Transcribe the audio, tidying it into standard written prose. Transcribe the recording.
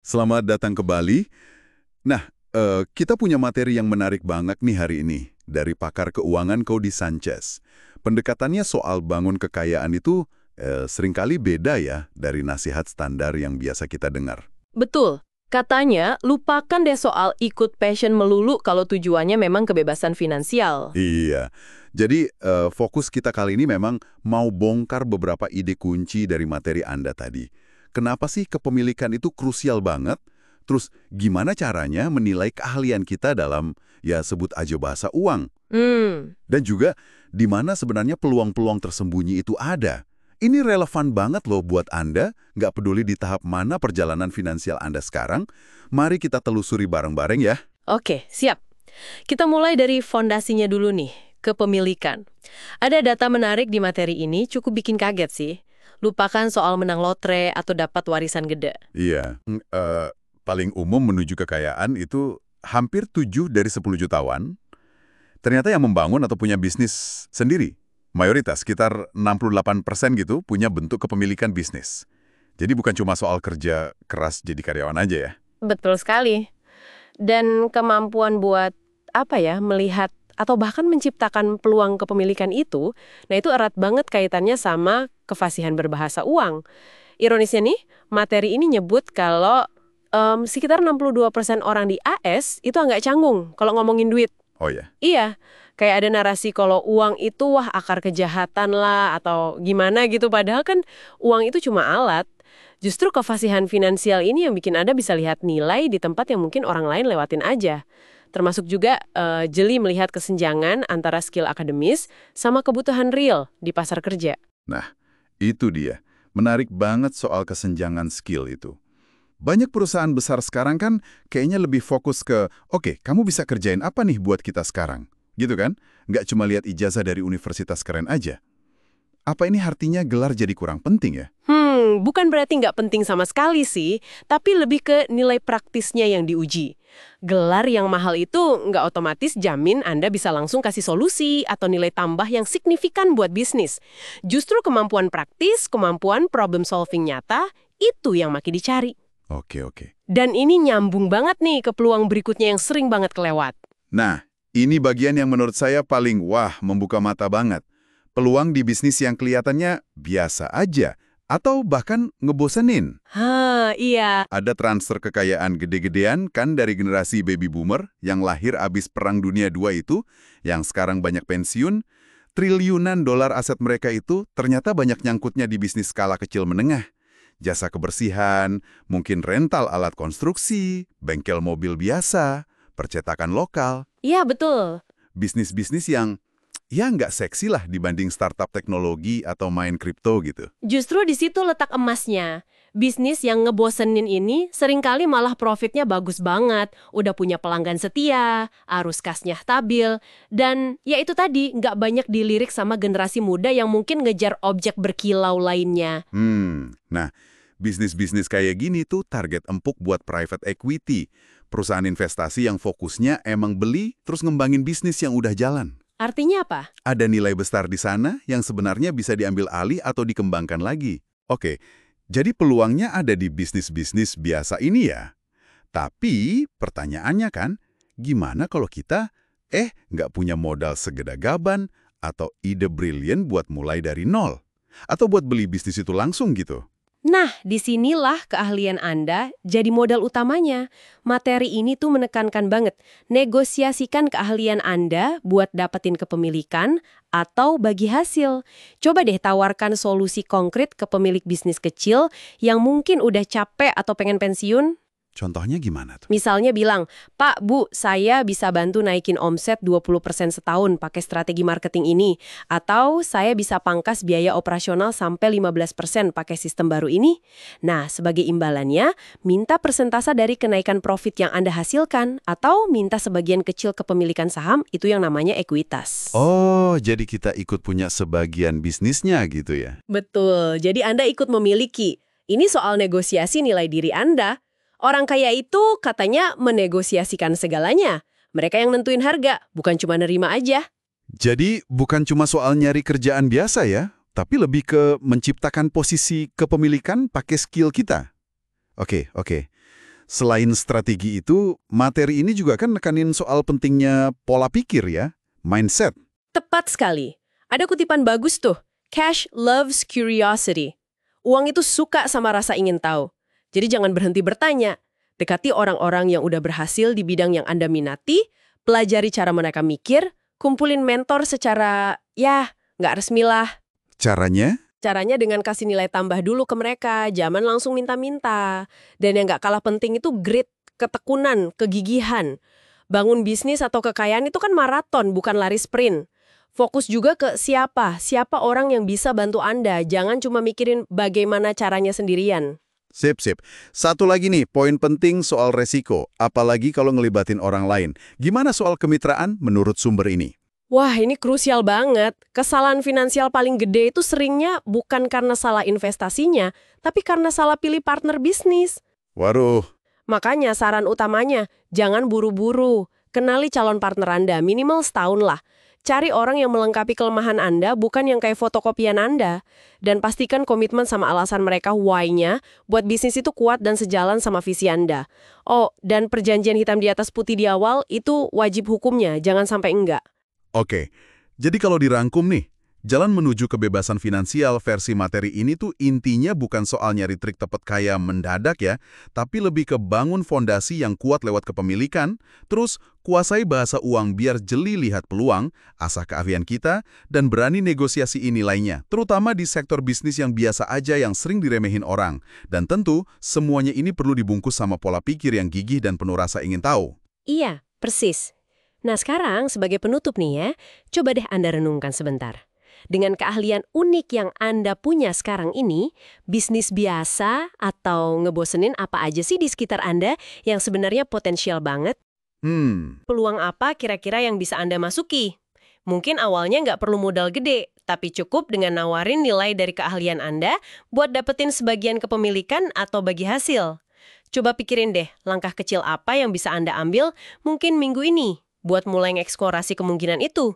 Selamat datang ke Bali. Nah, kita punya materi yang menarik banget nih hari ini dari pakar keuangan Cody Sanchez. Pendekatannya soal bangun kekayaan itu seringkali beda ya dari nasihat standar yang biasa kita dengar. Betul. Katanya, lupakan deh soal ikut passion melulu kalau tujuannya memang kebebasan finansial. Iya. Jadi fokus kita kali ini memang mau bongkar beberapa ide kunci dari materi Anda tadi. Kenapa sih kepemilikan itu krusial banget? Terus gimana caranya menilai keahlian kita dalam, ya sebut aja bahasa uang? Dan juga di mana sebenarnya peluang-peluang tersembunyi itu ada. Ini relevan banget loh buat Anda, nggak peduli di tahap mana perjalanan finansial Anda sekarang. Mari kita telusuri bareng-bareng ya. Oke, siap. Kita mulai dari fondasinya dulu nih, kepemilikan. Ada data menarik di materi ini cukup bikin kaget sih. Lupakan soal menang lotre atau dapat warisan gede. Iya, paling umum menuju kekayaan itu hampir 7 dari 10 jutawan. Ternyata yang membangun atau punya bisnis sendiri. Mayoritas, sekitar 68% gitu, punya bentuk kepemilikan bisnis. Jadi bukan cuma soal kerja keras jadi karyawan aja ya. Betul sekali. Dan kemampuan buat, melihat atau bahkan menciptakan peluang kepemilikan itu, nah itu erat banget kaitannya sama kefasihan berbahasa uang. Ironisnya nih, materi ini nyebut kalau sekitar 62% orang di AS itu nggak canggung kalau ngomongin duit. Oh ya? Iya, kayak ada narasi kalau uang itu wah akar kejahatan lah atau gimana gitu. Padahal kan uang itu cuma alat. Justru kefasihan finansial ini yang bikin Anda bisa lihat nilai di tempat yang mungkin orang lain lewatin aja. Termasuk juga jeli melihat kesenjangan antara skill akademis sama kebutuhan real di pasar kerja. Nah, itu dia. Menarik banget soal kesenjangan skill itu. Banyak perusahaan besar sekarang kan kayaknya lebih fokus ke, oke, kamu bisa kerjain apa nih buat kita sekarang? Gitu kan? Nggak cuma lihat ijazah dari universitas keren aja. Apa ini artinya gelar jadi kurang penting ya? Bukan berarti nggak penting sama sekali sih, tapi lebih ke nilai praktisnya yang diuji. Gelar yang mahal itu nggak otomatis jamin Anda bisa langsung kasih solusi atau nilai tambah yang signifikan buat bisnis. Justru kemampuan praktis, kemampuan problem solving nyata, itu yang makin dicari. Oke. Dan ini nyambung banget nih ke peluang berikutnya yang sering banget kelewat. Nah, ini bagian yang menurut saya paling membuka mata banget. Peluang di bisnis yang kelihatannya biasa aja, atau bahkan ngebosenin. Iya. Ada transfer kekayaan gede-gedean kan dari generasi baby boomer yang lahir abis Perang Dunia II itu, yang sekarang banyak pensiun, triliunan dolar aset mereka itu ternyata banyak nyangkutnya di bisnis skala kecil menengah. Jasa kebersihan, mungkin rental alat konstruksi, bengkel mobil biasa, percetakan lokal. Iya, betul. Bisnis-bisnis yang ya nggak seksi lah dibanding startup teknologi atau main kripto gitu. Justru di situ letak emasnya. Bisnis yang ngebosenin ini seringkali malah profitnya bagus banget, udah punya pelanggan setia, arus kasnya stabil, dan ya itu tadi, nggak banyak dilirik sama generasi muda yang mungkin ngejar objek berkilau lainnya. Nah, bisnis-bisnis kayak gini tuh target empuk buat private equity, perusahaan investasi yang fokusnya emang beli terus ngembangin bisnis yang udah jalan. Artinya apa? Ada nilai besar di sana yang sebenarnya bisa diambil alih atau dikembangkan lagi. Oke, jadi peluangnya ada di bisnis-bisnis biasa ini ya. Tapi pertanyaannya kan, gimana kalau kita nggak punya modal segede gaban atau ide brilian buat mulai dari nol? Atau buat beli bisnis itu langsung gitu? Nah, disinilah keahlian Anda jadi modal utamanya. Materi ini tuh menekankan banget, negosiasikan keahlian Anda buat dapetin kepemilikan atau bagi hasil. Coba deh tawarkan solusi konkret ke pemilik bisnis kecil yang mungkin udah capek atau pengen pensiun. Contohnya gimana tuh? Misalnya bilang, Pak, Bu, saya bisa bantu naikin omset 20% setahun pakai strategi marketing ini. Atau saya bisa pangkas biaya operasional sampai 15% pakai sistem baru ini. Nah, sebagai imbalannya, minta persentase dari kenaikan profit yang Anda hasilkan. Atau minta sebagian kecil kepemilikan saham, itu yang namanya ekuitas. Oh, jadi kita ikut punya sebagian bisnisnya gitu ya? Betul, jadi Anda ikut memiliki. Ini soal negosiasi nilai diri Anda. Orang kaya itu katanya menegosiasikan segalanya. Mereka yang nentuin harga, bukan cuma nerima aja. Jadi bukan cuma soal nyari kerjaan biasa ya, tapi lebih ke menciptakan posisi kepemilikan pakai skill kita. Oke. Selain strategi itu, materi ini juga kan nekanin soal pentingnya pola pikir ya, mindset. Tepat sekali. Ada kutipan bagus tuh. Cash loves curiosity. Uang itu suka sama rasa ingin tahu. Jadi jangan berhenti bertanya. Dekati orang-orang yang udah berhasil di bidang yang Anda minati, pelajari cara mereka mikir, kumpulin mentor secara, nggak resmi lah. Caranya? Caranya dengan kasih nilai tambah dulu ke mereka, jangan langsung minta-minta. Dan yang nggak kalah penting itu grit, ketekunan, kegigihan. Bangun bisnis atau kekayaan itu kan maraton, bukan lari sprint. Fokus juga ke siapa orang yang bisa bantu Anda. Jangan cuma mikirin bagaimana caranya sendirian. Sip. Satu lagi nih, poin penting soal resiko, apalagi kalau ngelibatin orang lain. Gimana soal kemitraan menurut sumber ini? Wah, ini krusial banget. Kesalahan finansial paling gede itu seringnya bukan karena salah investasinya, tapi karena salah pilih partner bisnis. Waduh, Makanya saran utamanya, jangan buru-buru. Kenali calon partner Anda, minimal setahun lah. Cari orang yang melengkapi kelemahan Anda, bukan yang kayak fotokopian Anda. Dan pastikan komitmen sama alasan mereka why-nya, buat bisnis itu kuat dan sejalan sama visi Anda. Oh, dan perjanjian hitam di atas putih di awal, itu wajib hukumnya, jangan sampai enggak. oke. Jadi kalau dirangkum nih, jalan menuju kebebasan finansial versi materi ini tuh intinya bukan soal nyari trik tepat kaya mendadak ya, tapi lebih ke bangun fondasi yang kuat lewat kepemilikan, terus kuasai bahasa uang biar jeli lihat peluang, asah keahlian kita, dan berani negosiasi nilainya, terutama di sektor bisnis yang biasa aja yang sering diremehin orang. Dan tentu, semuanya ini perlu dibungkus sama pola pikir yang gigih dan penuh rasa ingin tahu. Iya, persis. Nah sekarang sebagai penutup nih ya, coba deh Anda renungkan sebentar. Dengan keahlian unik yang Anda punya sekarang ini, bisnis biasa atau ngebosenin apa aja sih di sekitar Anda yang sebenarnya potensial banget? Peluang apa kira-kira yang bisa Anda masuki? Mungkin awalnya nggak perlu modal gede, tapi cukup dengan nawarin nilai dari keahlian Anda buat dapetin sebagian kepemilikan atau bagi hasil. Coba pikirin deh, langkah kecil apa yang bisa Anda ambil mungkin minggu ini buat mulai mengeksplorasi kemungkinan itu.